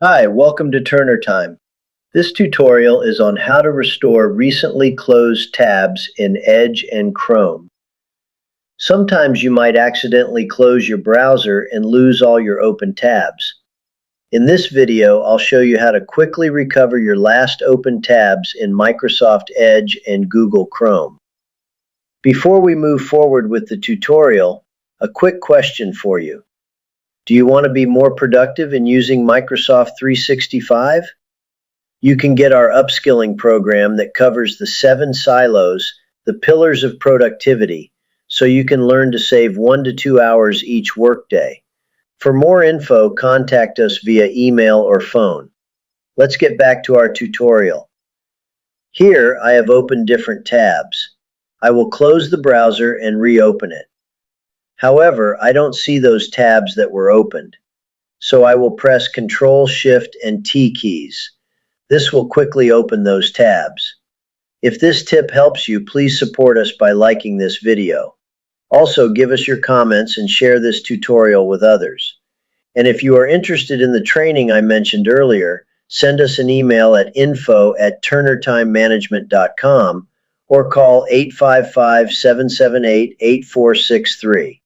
Hi, welcome to Turner Time. This tutorial is on how to restore recently closed tabs in Edge and Chrome. Sometimes you might accidentally close your browser and lose all your open tabs. In this video, I'll show you how to quickly recover your last open tabs in Microsoft Edge and Google Chrome. Before we move forward with the tutorial, a quick question for you. Do you want to be more productive in using Microsoft 365? You can get our upskilling program that covers the 7 silos, the pillars of productivity, so you can learn to save 1 to 2 hours each workday. For more info, contact us via email or phone. Let's get back to our tutorial. Here, I have opened different tabs. I will close the browser and reopen it. However, I don't see those tabs that were opened, so I will press Ctrl, Shift, and T keys. This will quickly open those tabs. If this tip helps you, please support us by liking this video. Also, give us your comments and share this tutorial with others. And if you are interested in the training I mentioned earlier, send us an email at info@turnertimemanagement.com or call 855-778-8463.